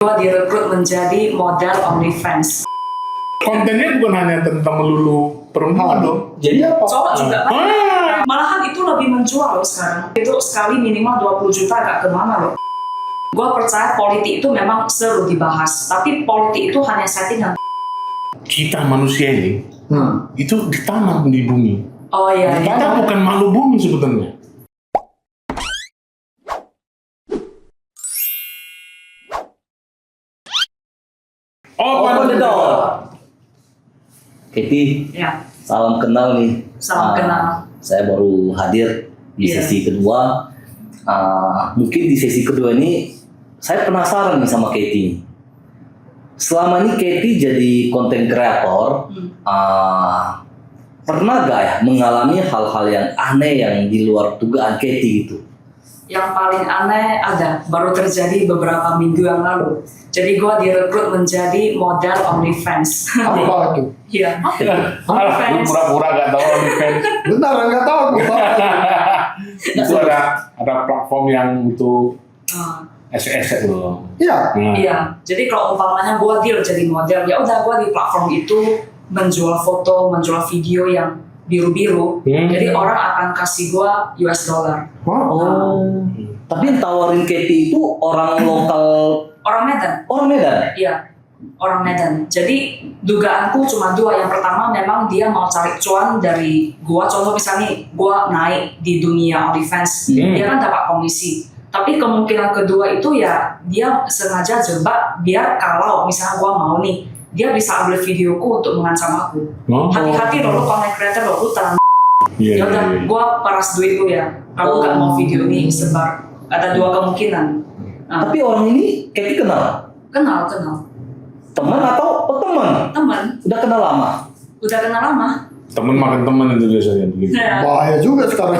Gue direkrut menjadi model OnlyFans. Kontennya bukan hanya tentang melulu perempuan dong. Jadi apa? Cowok juga banyak. Malahan itu lebih menjual loh sekarang. Itu sekali minimal 20 juta gak kemana loh. Gue percaya politik itu memang seru dibahas, tapi politik itu hanya settingan. Kita manusia ini itu ditanam di bumi. Oh iya. Kita bukan makhluk bumi sebetulnya. Open the door. Katie, Ya, salam kenal nih. salam kenal. Saya baru hadir di Iya. sesi kedua. Mungkin di sesi kedua ini saya penasaran nih sama Katie. Selama ini Katie jadi content creator, pernah gak ya mengalami hal-hal yang aneh yang di luar dugaan Katie gitu? Yang paling aneh ada, baru terjadi beberapa minggu yang lalu. Jadi gue direkrut menjadi model OnlyFans. Apa itu? Iya. Lu OnlyFans. pura-pura gak tahu OnlyFans. Benar, nggak tahu aku. Itu ada platform yang untuk Ah, SS loh. Iya. Nah, Iya. Jadi kalau umpamanya gue deal jadi model, ya udah gue di platform itu menjual foto, menjual video yang biru-biru. Jadi orang akan kasih gue US dollar. Oh. Tapi yang tawarin Katie itu orang lokal, Orang Medan. orang Medan. Iya, orang Medan. Jadi dugaanku cuma dua. Yang pertama memang dia mau cari cuan dari gua. Contoh misalnya gua naik di dunia OnlyFans, dia kan dapat komisi. Tapi kemungkinan kedua itu ya dia sengaja jebak biar kalau misalnya gua mau nih, dia bisa ambil videoku untuk mengancam aku. Oh. Hati-hati loh, lu content creator loh, lu tenang. Iya, Ya udah, iya, iya. gua paras duit lu ya. Kalau nggak mau video ini sebar, ada dua kemungkinan. Nah, Tapi orang ini Katie kenal? kenal. Teman atau teman? Teman, Udah kenal lama? udah kenal lama. Temen makan temen itu biasanya begitu. Nah, Bahaya juga sekarang.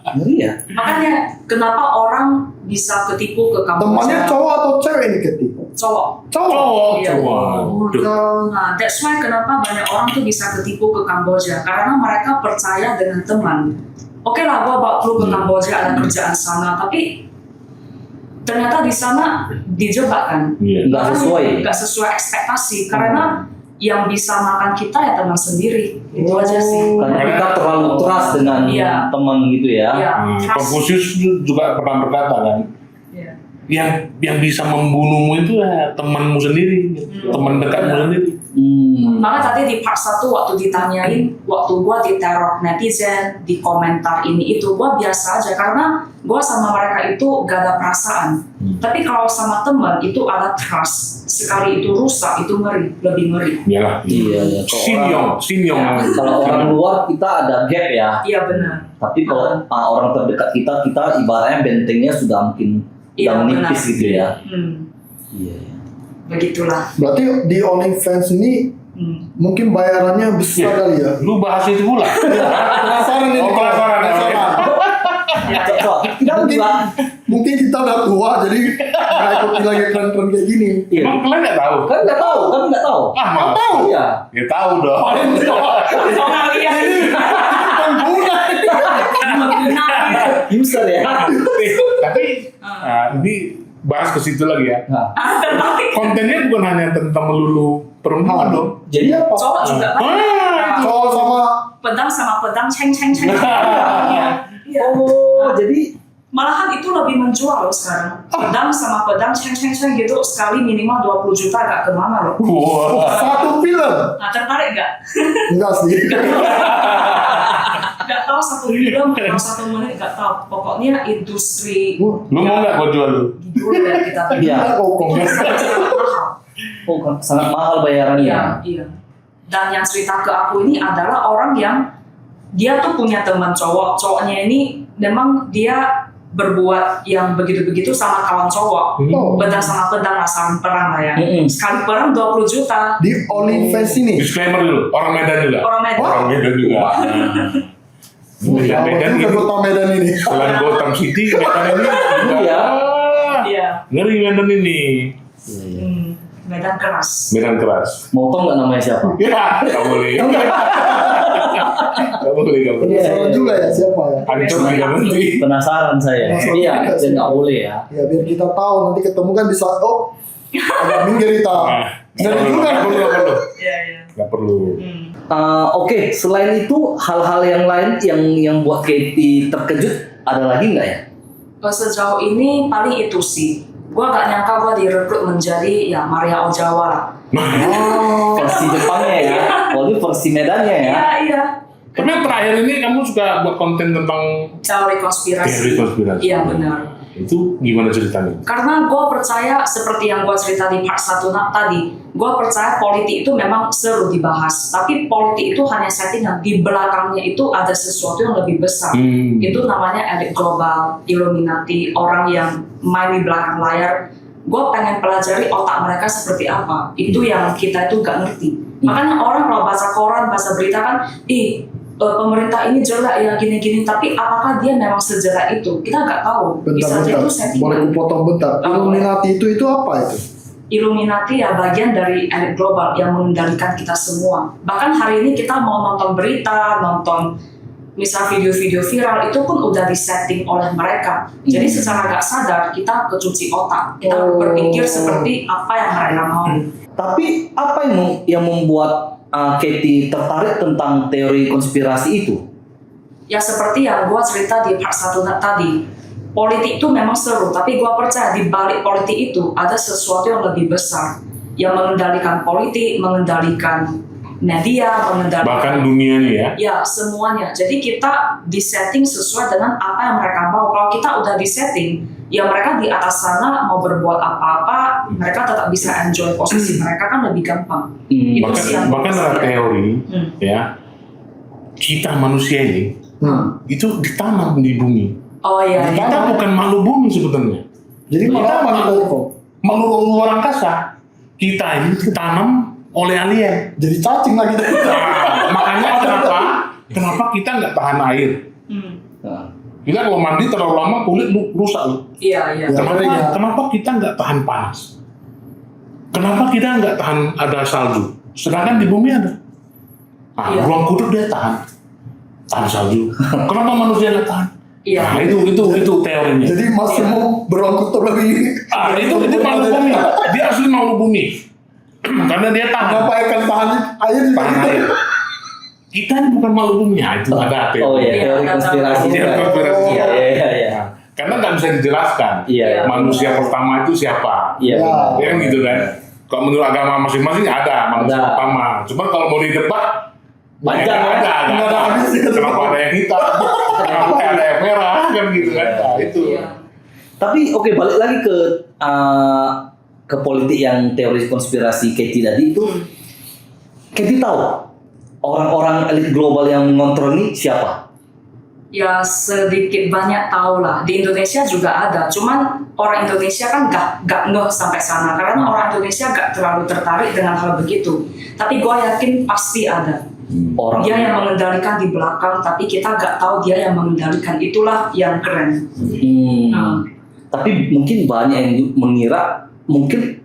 Ngeri ya? makanya kenapa orang bisa ketipu ke Kamboja? Temannya cowok atau cewek ini Keti? Cowok. Cowok. Iya. Waduh. Nah, that's why kenapa banyak orang tuh bisa ketipu ke Kamboja, karena mereka percaya dengan teman. Oke lah, gua bawa lu ke Kamboja, ada kerjaan sana, tapi ternyata di sana dijebak kan? Iya. Nggak sesuai. Nggak sesuai ekspektasi, karena yang bisa makan kita ya teman sendiri. Itu aja sih. Karena kita terlalu trust dengan Iya. teman gitu ya. Iya. Trust. Konfusius juga pernah berkata kan, Iya. yang bisa membunuhmu itu ya temanmu sendiri, teman dekatmu sendiri. Maka tadi di part 1 waktu ditanyain, waktu gua diteror netizen, di komentar ini itu, gua biasa aja karena gua sama mereka itu gak ada perasaan. Tapi kalau sama teman itu ada trust. Sekali itu rusak, itu ngeri, lebih ngeri. Iyalah. Iya, iya. Sinyong. Kalau orang luar kita ada gap ya. Iya benar. Tapi kalau orang terdekat kita ibaratnya bentengnya sudah mungkin Iya, udah menipis benar. gitu ya. Iya, Iya. begitulah. Berarti di OnlyFans ini mungkin bayarannya besar kali ya? Lu bahas itu pula. Penasaran ini. Oh, penasaran. Ya, Tidak Mungkin, juga. mungkin kita udah tua jadi nggak ikut lagi tren-tren kayak gini. Iya. Emang kalian nggak tahu? Kan nggak tahu, kan nggak tahu. Malah. Tahu? Iya. Ya tahu dong. Orang lihat Pengguna. User ya. Tapi ini bahas ke situ lagi ya. Nah, Kontennya bukan hanya tentang melulu perempuan dong. jadi apa? cowok juga banyak. Cowok sama Pedang sama pedang, ceng. Iya. Oh, jadi Malahan itu lebih menjual loh sekarang. Pedang sama pedang, ceng gitu, sekali minimal 20 juta gak kemana loh. Wah. satu film. Nah, tertarik gak? Enggak sih. Gak tahu satu film, gak tahu 1 menit, gak tahu. Pokoknya industri Lu mau nggak gua jual lu? dulu ya kita Iya. mahal. sangat mahal bayarannya. Iya. Dan yang cerita ke aku ini adalah orang yang dia tuh punya teman cowok. Cowoknya ini memang dia berbuat yang begitu-begitu sama kawan cowok. Pedang sama pedang, lah, saling perang lah ya. Sekali perang 20 juta. Di OnlyFans ini. Disclaimer dulu, orang Medan juga. Orang Medan. Orang Medan juga. Medan Juga ini. kota Medan ini. Selain Gotham City, Medan ini. Iya. Iya. Ngeri Medan ini. Hmm. Medan keras. Medan keras. Mau tau nggak namanya siapa? Ya, nggak boleh. Nggak boleh, nggak boleh. Penasaran juga ya siapa ya? Hancur juga nanti. Penasaran saya. Penasaran Iya, juga dan sih. nggak boleh ya. Ya biar kita tahu nanti ketemu kan bisa agak minggir kita. Nah, Jadi nggak juga. perlu, nggak perlu. Iya, iya. Nggak perlu. Oke, selain itu hal-hal yang lain yang buat Katie terkejut ada lagi nggak ya? Sejauh ini paling itu sih. Gua gak nyangka gua direkrut menjadi ya Maria Ozawa lah. Oh, versi Jepangnya ya. Oh, ini versi Medannya ya. Iya, iya. Tapi yang terakhir ini kamu suka buat konten tentang Teori konspirasi. teori konspirasi. Iya, benar. Itu gimana ceritanya? Karena gue percaya seperti yang gue cerita di part 1 tadi, gue percaya politik itu memang seru dibahas, tapi politik itu hanya settingan, di belakangnya itu ada sesuatu yang lebih besar. Itu namanya elit global, Illuminati, orang yang main di belakang layar. Gue pengen pelajari otak mereka seperti apa, itu yang kita itu gak ngerti. Makanya orang kalau baca koran, baca berita kan, pemerintah ini jelek ya gini-gini, tapi apakah dia memang sejelek itu? Kita nggak tahu. Bisa jadi Bentar-bentar, itu settingan. boleh kupotong bentar. Illuminati itu apa itu? Illuminati ya bagian dari elit global yang mengendalikan kita semua. Bahkan hari ini kita mau nonton berita, nonton misal video-video viral itu pun udah disetting oleh mereka. Jadi secara nggak sadar kita kecuci otak, kita berpikir seperti apa yang mereka mau. Tapi apa yang membuat Katie tertarik tentang teori konspirasi itu? Ya seperti yang gue cerita di part 1 tadi, politik itu memang seru, tapi gue percaya di balik politik itu ada sesuatu yang lebih besar, yang mengendalikan politik, mengendalikan media, mengendalikan Bahkan dunia nih ya. ya semuanya. Jadi kita disetting sesuai dengan apa yang mereka mau. Kalau kita udah disetting, ya mereka di atas sana mau berbuat apa-apa, mereka tetap bisa enjoy posisi mereka kan lebih gampang. Itu sih yang Bahkan ada teori ya, kita manusia ini itu ditanam di bumi. Oh iya, iya. Kita bukan makhluk bumi sebetulnya. Jadi malah apa kita kok? Makhluk luar angkasa. Kita ini ditanam oleh alien. Jadi cacing lagi kita. Nah, makanya kenapa kita nggak tahan air? Nah, Kita kalau mandi terlalu lama kulit rusak loh. Iya, iya. Ya, makanya. Kenapa kita nggak tahan panas? Kenapa kita nggak tahan ada salju? Sedangkan di bumi ada. Nah, Iya. ruang kudus dia tahan salju. Kenapa manusia nggak tahan? Iya. Nah, itu teorinya. Jadi masih mau berangkut lebih. Itu makhluk bumi. Dia asli makhluk bumi. Karena dia tahan. Kenapa ikan tahan air? Tahan air. Kita ini bukan makhluk bumi. Nah, itu ada teori. oh iya, Iya, teori ada konspirasi. Teori juga. konspirasi. Iya, iya, iya. Nah, karena nggak bisa dijelaskan. Iya. Manusia pertama itu siapa? Iya, Ya. benar. Ya kan gitu kan. Kalau menurut agama masing-masing ada manusia Ada. pertama. Cuma kalau mau didebat Panjang, nggak ya? ada. Nggak ada habisnya. Kenapa ada yang hitam? Kenapa ada yang merah? Kan gitu kan. Nah, itu. Iya. Tapi oke, balik lagi ke politik yang teori konspirasi Katie tadi itu. Katie tahu orang-orang elit global yang mengontrol ini siapa? Ya sedikit banyak tahu lah. Di Indonesia juga ada. Cuman orang Indonesia kan gak ngeh sampai sana. Karena orang Indonesia gak terlalu tertarik dengan hal begitu. Tapi gue yakin pasti ada. Orang Dia yang mengendalikan di belakang, tapi kita gak tahu dia yang mengendalikan. Itulah yang keren. Nah. Tapi mungkin banyak yang mengira mungkin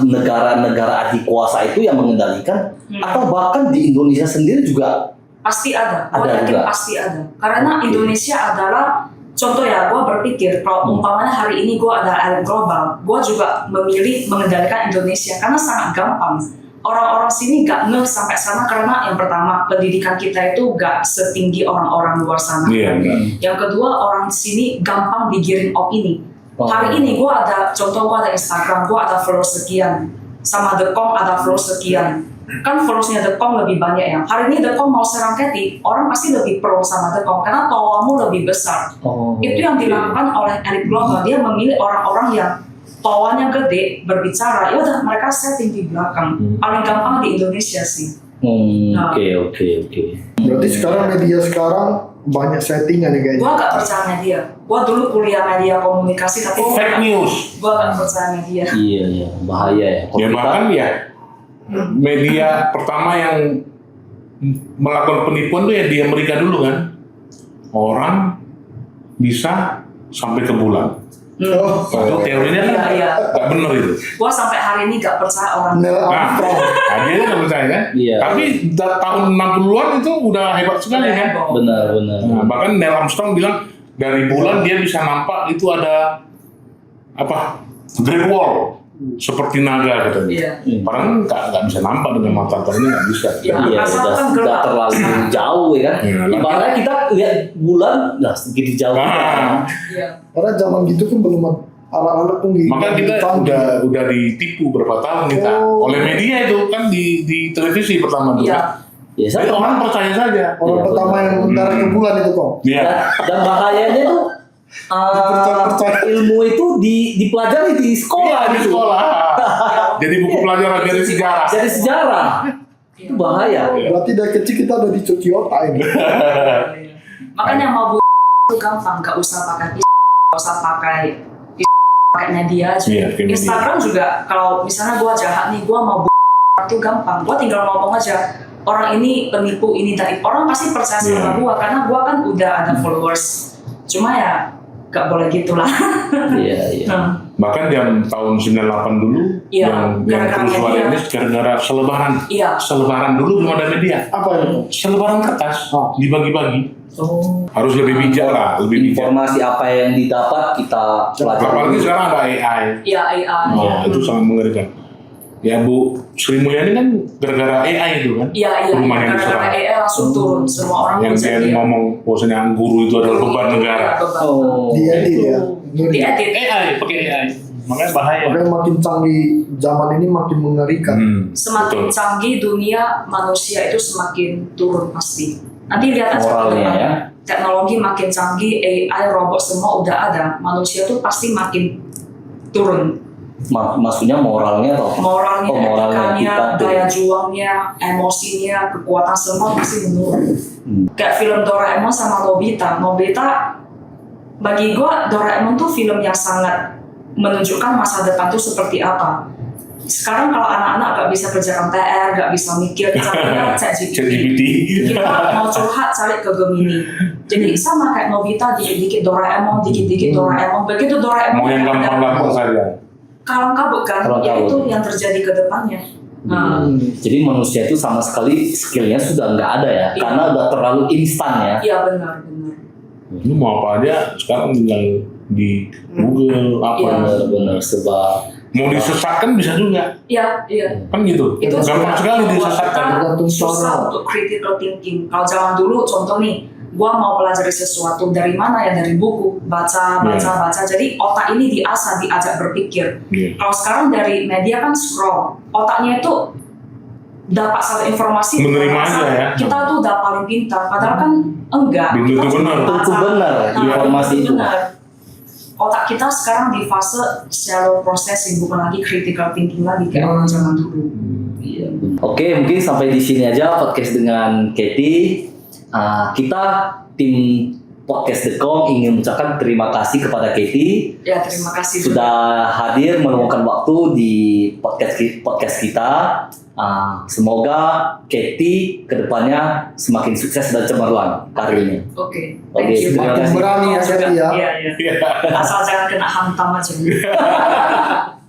negara-negara adik kuasa itu yang mengendalikan, atau bahkan di Indonesia sendiri juga Pasti ada. Gue Ada yakin juga. pasti ada. Karena Indonesia adalah contoh ya. Gue berpikir kalau umpamanya hari ini gue ada elit global, gue juga memilih mengendalikan Indonesia karena sangat gampang. Orang-orang sini gak ngeh sampai sana karena yang pertama pendidikan kita itu gak setinggi orang-orang luar sana. Iya. Yang kedua orang sini gampang digiring opini. Oh. Hari ini gue ada contoh, gue ada Instagram, gue ada follower sekian, sama The.com ada follower sekian. Kan followersnya The.com lebih banyak ya. Hari ini The.com mau serang Katie, orang pasti lebih pro sama The.com karena tawamu lebih besar. Itu yang dilakukan oleh elit global. Dia memilih orang-orang yang tawanya gede berbicara. Ya udah mereka setting di belakang. Paling gampang di Indonesia sih. Oke. Berarti sekarang media sekarang banyak settingan nih kayaknya. Gue gak percaya media. Gue dulu kuliah media komunikasi tapi Fake news. gue gak percaya media. Iya, bahaya ya. Kalau Ya kita- bahkan ya media pertama yang melakukan penipuan tuh ya di Amerika dulu kan. Orang bisa sampai ke bulan. Oh, Itu teorinya kan Iya. nggak benar itu. Gua sampai hari ini gak percaya orang. Neil Armstrong. Dia kan nggak percaya kan? Iya. Tapi tahun 60-an itu udah hebat sekali kan? Benar. Nah, bahkan Neil Armstrong bilang dari bulan dia bisa nampak itu ada apa? Great Wall seperti naga katanya. Iya. Padahal nggak bisa nampak dengan mata telinga nggak bisa. Iya. Iya, Asal udah, kan udah gelap. terlalu jauh ya kan. Iya, Ibaratnya kita lihat bulan, nah segitu jauh. Nah. Iya. Karena zaman gitu kan belum alat-alat tuh gitu. Maka kita udah ditipu berapa tahun kita oleh media itu kan di televisi pertama dulu. Iya. Ya, Jadi orang percaya saja. Orang Iya, pertama yang mendarat ke bulan itu kok. Iya. Dan bahayanya tuh Percaya. ilmu itu dipelajari di sekolah Iya, di gitu. sekolah. Jadi buku pelajaran dari sejarah. Jadi sejarah. Itu bahaya. Berarti dari kecil kita udah dicuci otak ini. Makanya mau itu gampang, gak usah pakai gak usah pakai media aja. Iya, pakai media. Instagram juga kalau misalnya gua jahat nih, gua mau itu gampang. Gua tinggal ngomong aja. Orang ini penipu ini dan itu. Orang pasti percaya sama gua karena gua kan udah ada followers. Cuma ya gak boleh gitulah. Iya. Bahkan yang tahun 98 dulu Iya, yang gara-gara kerusuhan media. ini gara-gara selebaran. Iya. Selebaran dulu belum ada media. Apa itu? Selebaran kertas dibagi-bagi. Oh. Harus lebih bijak lah, lebih bijak. Informasi apa yang didapat kita Apalagi pelajari. sekarang ada AI. Iya, AI. Nah, itu sangat mengerikan. Ya Bu Sri Mulyani kan gara-gara AI itu kan. Iya. Rumahnya Karena diserang. AI langsung turun semua orang Yang dia jadi- ngomong bahwasanya guru itu adalah beban negara. Iya, beban. Oh. Diedit ya. Diedit. AI, pakai AI. Makanya bahaya. Makanya makin canggih zaman ini makin mengerikan. Semakin Betul. canggih dunia, manusia itu semakin turun pasti. Nanti lihat aja ke Moralnya depan. ya. Teknologi makin canggih, AI, robot semua udah ada. Manusia tuh pasti makin turun. Maksudnya moralnya atau apa? Moralnya, Oh, moralnya, etikanya, etika tuh. daya juangnya, emosinya, kekuatan semua pasti menurun. Kayak film Doraemon sama Nobita. Nobita, bagi gua Doraemon tuh film yang sangat menunjukkan masa depan tuh seperti apa. Sekarang kalau anak-anak gak bisa kerjakan PR, gak bisa mikir, caranya ChatGPT. ChatGPT. Kita mau curhat cari ke Gemini. Jadi sama kayak Nobita, dikit-dikit Doraemon, dikit-dikit Doraemon. Begitu Doraemon Mau yang gampang-gampang saja. kalang kabut kan, Kalang ya kabut. itu yang terjadi ke depannya. Nah, Jadi manusia itu sama sekali skillnya sudah nggak ada ya, Iya. karena udah terlalu instan ya. iya benar. Ini mau apa aja sekarang tinggal di Google apa. Iya. Benar-benar sebab Mau disesatkan bisa juga. Iya. Kan gitu. Itu Gampang juga sekali membuat disesatkan. kita Tergantung susah cara. untuk critical thinking. Kalau zaman dulu, contoh nih, gua mau pelajari sesuatu dari mana ya, dari buku, baca. Jadi otak ini diasah, diajak berpikir. Iya. Kalau sekarang dari media kan scroll, otaknya itu dapat satu informasi, Menerima merasa aja ya. kita tuh udah paling pintar, padahal kan enggak. Belum Kita tentu cuma benar. baca. Tentu benar informasi belum itu. benar. Otak kita sekarang di fase shallow processing, bukan lagi critical thinking lagi kayak orang zaman dulu. Iya. Oke, mungkin sampai di sini aja podcast dengan Katie. Kita tim podcast Dekong ingin mengucapkan terima kasih kepada Katie Ya, terima kasih sudah hadir meluangkan waktu di podcast kita. Semoga Katie kedepannya semakin sukses dan cemerlang karirnya. Oke, Oke, thank you. terima Makin kasih. berani ya Katie ya. Iya. Asal jangan kena hantam aja.